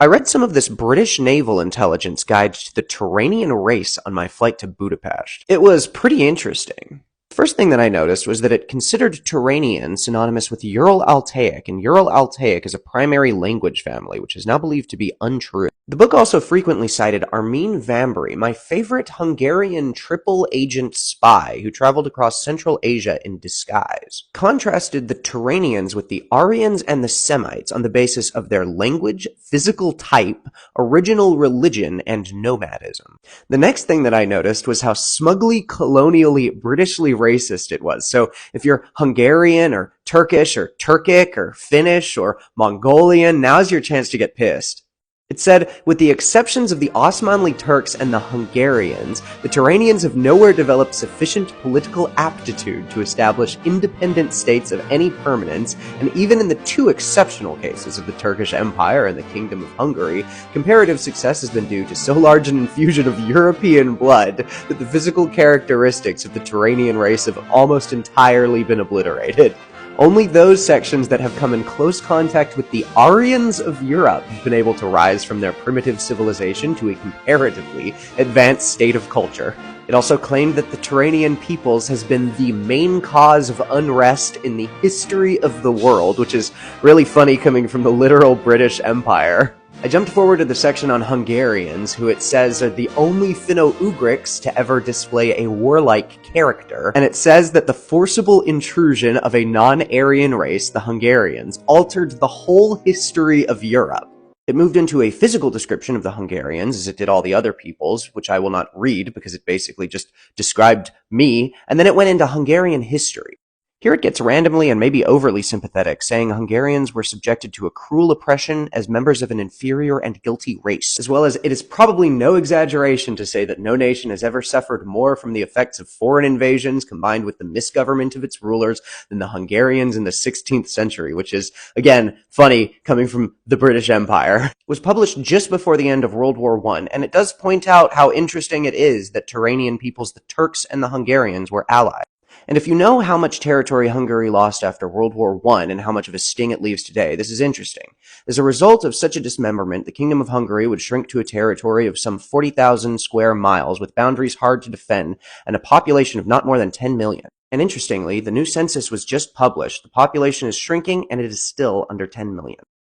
I read some of this British Naval Intelligence guide to the Turanian race on my flight to Budapest. It was pretty interesting. The first thing that I noticed was that it considered Turanian synonymous with Ural-Altaic, and Ural-Altaic is a primary language family, which is now believed to be untrue. The book also frequently cited Armin Vambry, my favorite Hungarian triple agent spy who traveled across Central Asia in disguise. Contrasted the Turanians with the Aryans and the Semites on the basis of their language, physical type, original religion, and nomadism. The next thing that I noticed was how smugly, colonially, Britishly racist it was. So if you're Hungarian or Turkish or Turkic or Finnish or Mongolian, now's your chance to get pissed. It said, with the exceptions of the Osmanli Turks and the Hungarians, the Turanians have nowhere developed sufficient political aptitude to establish independent states of any permanence, and even in the two exceptional cases of the Turkish Empire and the Kingdom of Hungary, comparative success has been due to so large an infusion of European blood that the physical characteristics of the Turanian race have almost entirely been obliterated. Only those sections that have come in close contact with the Aryans of Europe have been able to rise from their primitive civilization to a comparatively advanced state of culture. It also claimed that the Turanian peoples has been the main cause of unrest in the history of the world, which is really funny coming from the literal British Empire. I jumped forward to the section on Hungarians, who it says are the only Finno-Ugrics to ever display a warlike character, and it says that the forcible intrusion of a non-Aryan race, the Hungarians, altered the whole history of Europe. It moved into a physical description of the Hungarians, as it did all the other peoples, which I will not read because it basically just described me, and then it went into Hungarian history. Here it gets randomly and maybe overly sympathetic, saying Hungarians were subjected to a cruel oppression as members of an inferior and guilty race, as well as it is probably no exaggeration to say that no nation has ever suffered more from the effects of foreign invasions combined with the misgovernment of its rulers than the Hungarians in the 16th century, which is, again, funny coming from the British Empire. It was published just before the end of World War I, and it does point out how interesting it is that Turanian peoples, the Turks and the Hungarians, were allies. And if you know how much territory Hungary lost after World War I and how much of a sting it leaves today, this is interesting. As a result of such a dismemberment, the Kingdom of Hungary would shrink to a territory of some 40,000 square miles with boundaries hard to defend and a population of not more than 10 million. And interestingly, the new census was just published, the population is shrinking and it is still under 10 million.